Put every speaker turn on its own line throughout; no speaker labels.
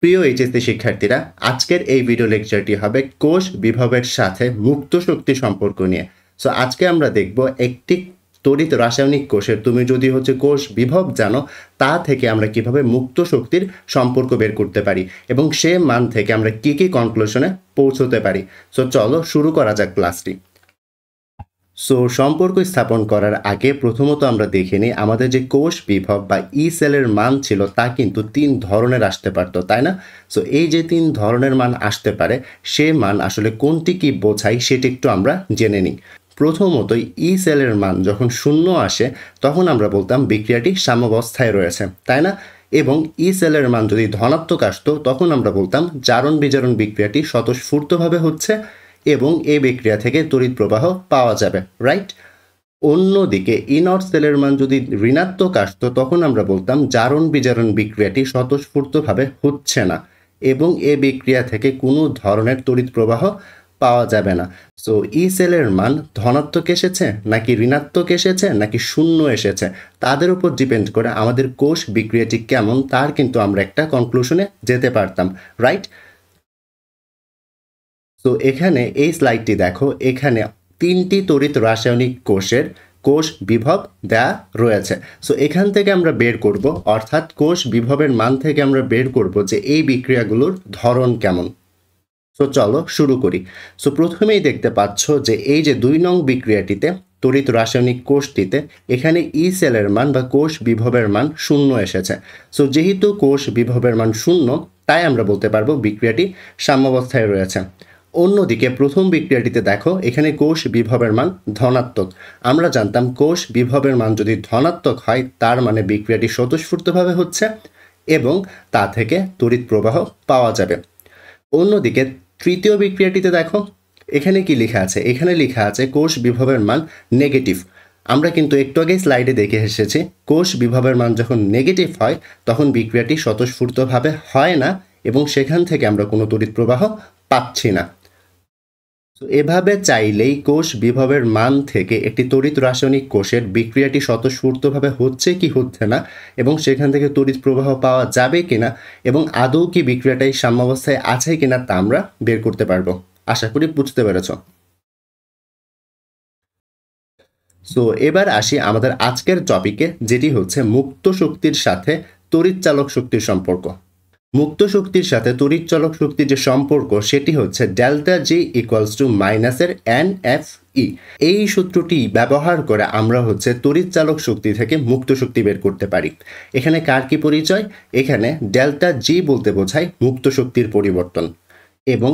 প্রিয় এইচএসসি শিক্ষার্থীরা, আজকের এই ভিডিও লেকচারটি হবে কোষ বিভবের সাথে মুক্ত শক্তি সম্পর্ক নিয়ে। সো আজকে আমরা দেখব একটি তড়িৎ রাসায়নিক কোষের তুমি যদি কোষ বিভব জানো, তা থেকে আমরা কিভাবে মুক্ত শক্তির সম্পর্ক বের করতে পারি এবং সে মান থেকে আমরা কি কি কনক্লুশনে পৌঁছতে পারি। সো চলো শুরু করা যাক ক্লাসটি। সো সম্পর্ক স্থাপন করার আগে প্রথমত আমরা দেখে নিই আমাদের যে কোষ বিভব বা ই সেলের মান ছিল তা কিন্তু 3 ধরনের আসতে পারতো, তাই না? সো এই যে 3 ধরনের মান আসতে পারে, সে মান আসলে কোনটি কি বোঝায় সেটি একটু আমরা জেনে নিই। প্রথমতই ই সেলের মান যখন 0 আসে তখন আমরা বলতাম বিক্রিয়াটি সাম্যাবস্থায় রয়েছে, তাই না? এবং ই সেলের মান যদি ধনাত্মক আসতো তখন আমরা বলতাম জারণ বিজারণ বিক্রিয়াটি স্বতঃস্ফূর্তভাবে হচ্ছে এবং এই বিক্রিয়া থেকে তড়িৎ প্রবাহ পাওয়া যাবে, রাইট? অন্যদিকে ইনট সেলের মান যদি ঋণাত্মক আসতো তখন আমরা বলতাম জারণ বিজারণ বিক্রিয়াটি স্বতঃস্ফূর্তভাবে হচ্ছে না এবং এই বিক্রিয়া থেকে কোনো ধরনের তড়িৎ প্রবাহ পাওয়া যাবে না। সো ই সেলের মান ধনাত্মক এসেছে নাকি ঋণাত্মক এসেছে নাকি শূন্য এসেছে, তাদের উপর ডিপেন্ড করে আমাদের কোষ বিক্রিয়াটি কেমন তার কিন্তু আমরা একটা কনক্লুশনে যেতে পারতাম, রাইট? তো এখানে এই স্লাইডটি দেখো, এখানে 3টি তড়িৎ রাসায়নিক কোষের কোষ বিভব দেয়া রয়েছে। সো এখান থেকে আমরা বের করব, অর্থাৎ কোষ বিভবের মান থেকে আমরা বের করব যে এই বিক্রিয়াগুলোর ধরন কেমন। সো চলো শুরু করি। সো প্রথমেই দেখতে পাচ্ছ যে এই যে 2 নং বিক্রিয়াটিতে তড়িৎ রাসায়নিক কোষটিতে এখানে ই সেলের মান বা কোষ বিভবের মান 0 এসেছে। সো যেহেতু কোষ বিভবের মান 0, তাই আমরা বলতে পারবো বিক্রিয়াটি সাম্যাবস্থায় রয়েছে। অন্যদিকে প্রথম বিক্রিয়াটিতে দেখো, এখানে কোষ বিভবের মান ধনাত্মক। আমরা জানতাম কোষ বিভবের মান যদি ধনাত্মক হয় তার মানে বিক্রিয়াটি স্বতঃস্ফূর্তভাবে হচ্ছে এবং তা থেকে তড়িৎ প্রবাহ পাওয়া যাবে। অন্যদিকে তৃতীয় বিক্রিয়াটিতে দেখো, এখানে কি লেখা আছে? এখানে লেখা আছে কোষ বিভবের মান নেগেটিভ। আমরা কিন্তু একটু আগে স্লাইডে দেখে এসেছি কোষ বিভবের মান যখন নেগেটিভ হয় তখন বিক্রিয়াটি স্বতঃস্ফূর্তভাবে হয় না এবং সেখান থেকে আমরা কোনো তড়িৎ প্রবাহ পাচ্ছি না। তো এভাবে চাইলেই কোষ বিভবের মান থেকে একটি তড়িৎ রাসায়নিক কোষের বিক্রিয়াটি স্বতঃস্ফূর্তভাবে হচ্ছে কি হচ্ছে না এবং সেখান থেকে তড়িৎ প্রবাহ পাওয়া যাবে কিনা এবং আদৌ কি বিক্রিয়াটাই সাম্যাবস্থায় আছে কিনা তা আমরা বের করতে পারবো। আশা করি বুঝতে পেরেছ। সো এবার আসি আমাদের আজকের টপিকে, যেটি হচ্ছে মুক্ত শক্তির সাথে তড়িৎচালক শক্তির সম্পর্ক। মুক্ত শক্তির সাথে তড়িৎচালক শক্তির যে সম্পর্ক সেটি হচ্ছে ডেল্টা জি ইকুয়ালস টু মাইনাসের NFE। এই সূত্রটি ব্যবহার করে আমরা তড়িৎচালক শক্তি থেকে মুক্ত শক্তি বের করতে পারি। এখানে কার কি পরিচয়? এখানে ডেল্টা জি বলতে বোঝায় মুক্ত শক্তির পরিবর্তন এবং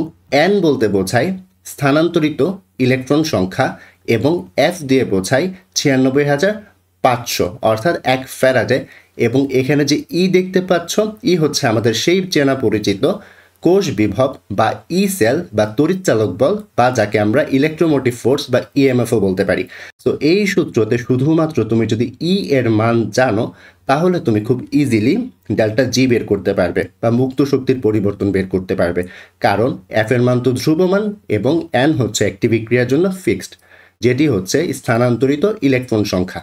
N বলতে বোঝায় স্থানান্তরিত ইলেকট্রন সংখ্যা এবং F দিয়ে বোঝায় 96,500 অর্থাৎ 1 ফ্যারাডে। এবং এখানে যে ই দেখতে পাচ্ছ, ই হচ্ছে আমাদের সেই চেনা পরিচিত কোষ বিভব বা ই সেল বা তড়িৎচালক বল, বা যাকে আমরা ইলেকট্রোমোটিভ ফোর্স বা ইএমএফও বলতে পারি। সো এই সূত্রতে শুধুমাত্র তুমি যদি ই এর মান জানো তাহলে তুমি খুব ইজিলি ডেল্টা জি বের করতে পারবে বা মুক্ত শক্তির পরিবর্তন বের করতে পারবে, কারণ এফ এর মান তো ধ্রুবমান এবং এন হচ্ছে একটি বিক্রিয়ার জন্য ফিক্সড, যেটি হচ্ছে স্থানান্তরিত ইলেকট্রন সংখ্যা।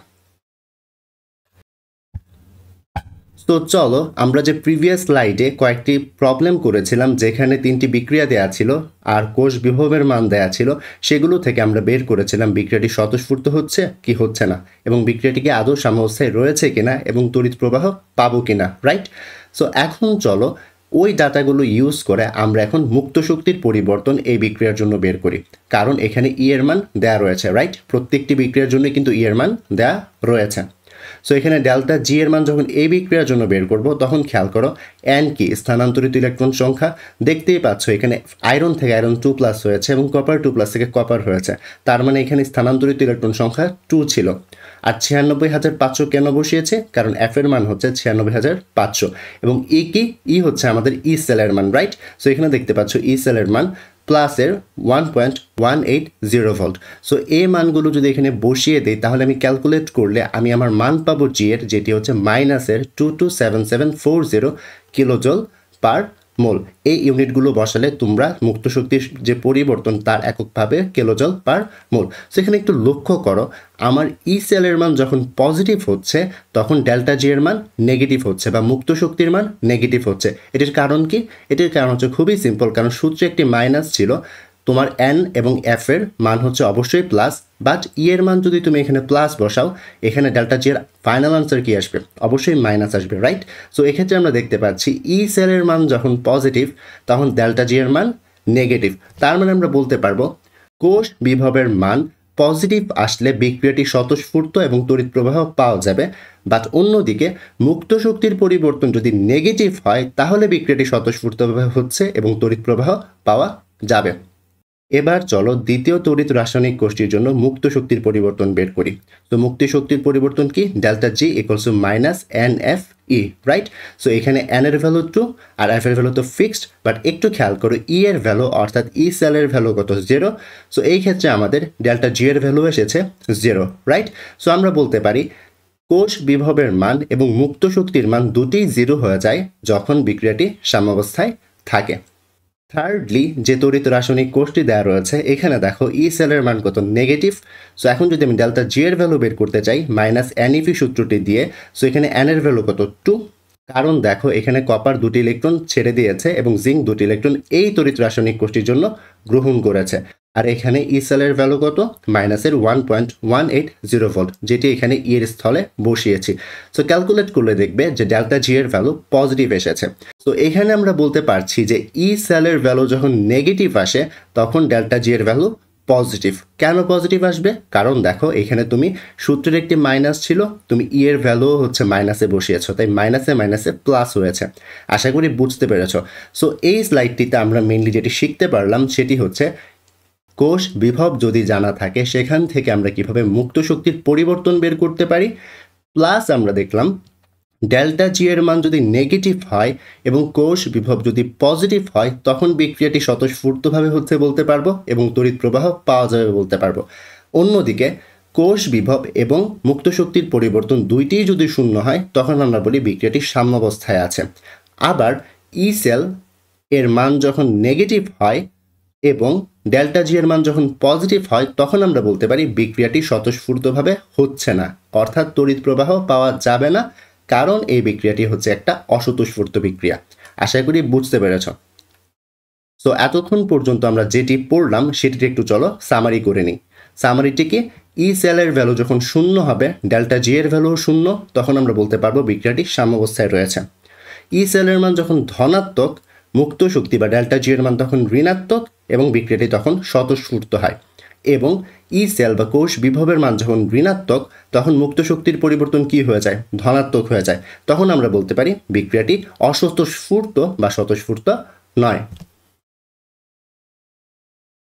তো চলো আমরা যে প্রিভিয়াস স্লাইডে কয়েকটি প্রবলেম করেছিলাম যেখানে 3টি বিক্রিয়া দেয়া ছিল আর কোষ বিভবের মান দেয়া ছিল, সেগুলো থেকে আমরা বের করেছিলাম বিক্রিয়াটি স্বতঃস্ফূর্ত হচ্ছে কি হচ্ছে না এবং বিক্রিয়াটিকে আদৌ সাম্যাবস্থায় রয়েছে কিনা এবং তড়িৎ প্রবাহ পাবো কিনা, রাইট? সো এখন চলো ওই ডাটাগুলো ইউজ করে আমরা এখন মুক্ত শক্তির পরিবর্তন এই বিক্রিয়ার জন্য বের করি, কারণ এখানে ই এর মান দেয়া রয়েছে, রাইট? প্রত্যেকটি বিক্রিয়ার জন্য কিন্তু ই এর মান দেয়া রয়েছে। সো এখানে ডেল্টা জি এর মান যখন এই বিক্রিয়ার জন্য বের করব তখন খেয়াল করো এন কি স্থানান্তরিত ইলেকট্রন সংখ্যা। দেখতেই পাচ্ছ এখানে আয়রন থেকে আয়রন 2+ হয়েছে এবং কপার 2+ থেকে কপার হয়েছে, তার মানে এখানে স্থানান্তরিত ইলেকট্রন সংখ্যা 2 ছিল। আর 96,500 কেন বসিয়েছে? কারণ এফ এর মান হচ্ছে 96,500 এবং ই কি? ই হচ্ছে আমাদের ই সেলের মান, রাইট? সো এখানে দেখতে পাচ্ছ ই সেলের মান প্লাসের 1.180 ভোল্ট। সো এই মানগুলো যদি এখানে বসিয়ে দিই তাহলে আমি ক্যালকুলেট করলে আমি আমার মান পাবো জি এর, যেটি হচ্ছে মাইনাসের 227740 কিলোজল পার মোল। এই ইউনিটগুলো বসালে তোমরা মুক্ত শক্তির যে পরিবর্তন তার এককভাবে কিলোজুল পার মোল। সেখানে একটু লক্ষ্য করো, আমার ই সেলের মান যখন পজিটিভ হচ্ছে তখন ডেল্টা জি এর মান নেগেটিভ হচ্ছে বা মুক্ত শক্তির মান নেগেটিভ হচ্ছে। এটির কারণ কি? এটির কারণ হচ্ছে খুবই সিম্পল, কারণ সূত্রে একটি মাইনাস ছিল। তোমার এন এবং এফ এর মান হচ্ছে অবশ্যই প্লাস, বাট ই এর মান যদি তুমি এখানে প্লাস বসাও, এখানে ডেল্টা জি এর ফাইনাল আনসার কি আসবে? অবশ্যই মাইনাস আসবে, রাইট? সো এক্ষেত্রে আমরা দেখতে পাচ্ছি ই সেলের মান যখন পজিটিভ তখন ডেল্টা জি এর মান নেগেটিভ। তার মানে আমরা বলতে পারবো কোষ বিভবের মান পজিটিভ আসলে বিক্রিয়াটি স্বতঃস্ফূর্ত এবং তড়িৎ প্রবাহ পাওয়া যাবে, বাট অন্যদিকে মুক্ত শক্তির পরিবর্তন যদি নেগেটিভ হয় তাহলে বিক্রিয়াটি স্বতঃস্ফূর্তভাবে হচ্ছে এবং তড়িৎ প্রবাহ পাওয়া যাবে। এবার চলো দ্বিতীয় তড়িৎ রাসায়নিক কোষটির জন্য মুক্ত শক্তির পরিবর্তন বের করি। তো মুক্ত শক্তির পরিবর্তন কি? Delta G equals to minus N F E, right? So এখানে এন এর ভ্যালু 2 আর এফ এর ভ্যালু তো ফিক্সড, বাট একটু খেয়াল করো ই এর ভ্যালু অর্থাৎ ই সেলের ভ্যালু কত? 0। সো এই ক্ষেত্রে আমাদের ডেল্টা জি এর ভ্যালু এসেছে 0, রাইট? সো আমরা বলতে পারি কোষ বিভবের মান এবং মুক্ত শক্তির মান দুটিই 0 হয়ে যায় যখন বিক্রিয়াটি সাম্যাবস্থায় থাকে। থার্ডলি, যে তড়িৎ রাসায়নিক কোষটি দেওয়া রয়েছে এখানে দেখো ই সেলের মান কত? নেগেটিভ। সো এখন যদি আমি ডেল্টা জি এর ভ্যালু বের করতে চাই মাইনাস এনইপি সূত্রটি দিয়ে, সো এখানে এন এর ভ্যালু কত? 2। কারণ দেখো এখানে কপার 2টি ইলেকট্রন ছেড়ে দিয়েছে এবং জিঙ্ক 2টি ইলেকট্রন এই তড়িৎ রাসায়নিক কোষটির জন্য গ্রহণ করেছে। আর এখানে ই সেলের ভ্যালু কত? মাইনাসের 1.180 ভোল্ট, যেটি এখানে ই এর স্থলে বসিয়েছি। সো ক্যালকুলেট করলে দেখবে যে ডেল্টা জি এর ভ্যালু পজিটিভ এসেছে। তো এখানে আমরা বলতে পারছি যে ই সেলের ভ্যালু যখন নেগেটিভ আসে তখন ডেল্টা জি এর ভ্যালু পজিটিভ। কেন পজিটিভ আসবে? কারণ দেখো এখানে তুমি সূত্রের একটি মাইনাস ছিল, তুমি ই এর ভ্যালু হচ্ছে মাইনাসে বসিয়েছো, তাই মাইনাসে মাইনাসে প্লাস হয়েছে। আশা করি বুঝতে পেরেছো। সো এই স্লাইডটিতে আমরা মেইনলি যেটি শিখতে পারলাম সেটি হচ্ছে কোষ বিভব যদি জানা থাকে সেখান থেকে আমরা কিভাবে মুক্ত শক্তির পরিবর্তন বের করতে পারি, প্লাস আমরা দেখলাম ডেল্টা জি এর মান যদি নেগেটিভ হয় এবং কোষ বিভব যদি পজিটিভ হয় তখন বিক্রিয়াটি স্বতঃস্ফূর্তভাবে হচ্ছে বলতে পারবো এবং তড়িৎ প্রবাহ পাওয়া যাবে বলতে পারবো। অন্যদিকে কোষ বিভব এবং মুক্ত শক্তির পরিবর্তন দুইটিই যদি শূন্য হয় তখন আমরা বলি বিক্রিয়াটি সাম্যাবস্থায় আছে। আবার ই সেল এর মান যখন নেগেটিভ হয় এবং ডেল্টা জি এর মান যখন পজিটিভ হয় তখন আমরা বলতে পারি বিক্রিয়াটি স্বতঃস্ফূর্তভাবে হচ্ছে না, অর্থাৎ তড়িৎ প্রবাহ পাওয়া যাবে না, কারণ এই বিক্রিয়াটি হচ্ছে একটা অস্বতঃস্ফূর্ত বিক্রিয়া। আশা করি বুঝতে পেরেছ। সো এতক্ষণ পর্যন্ত আমরা যেটি পড়লাম সেটির একটু চলো সামারি করে নিই। সামারিটি কি? ই সেলের ভ্যালু যখন শূন্য হবে, ডেল্টা জি এর ভ্যালু শূন্য, তখন আমরা বলতে পারবো বিক্রিয়াটি সাম্যাবস্থায় রয়েছে। ই সেলের মান যখন ধনাত্মক, মুক্ত শক্তি বা ডেল্টা জি এর মান তখন ঋণাত্মক এবং বিক্রিয়াটি তখন স্বতঃস্ফূর্ত হয়। এবং ই সেল বা কোষ বিভবের মান যখন ঋণাত্মক তখন মুক্ত শক্তির পরিবর্তন কি হয়ে যায়? ধনাত্মক হয়ে যায়। তখন আমরা বলতে পারি বিক্রিয়াটি অস্বতঃস্ফূর্ত বা স্বতঃস্ফূর্ত নয়।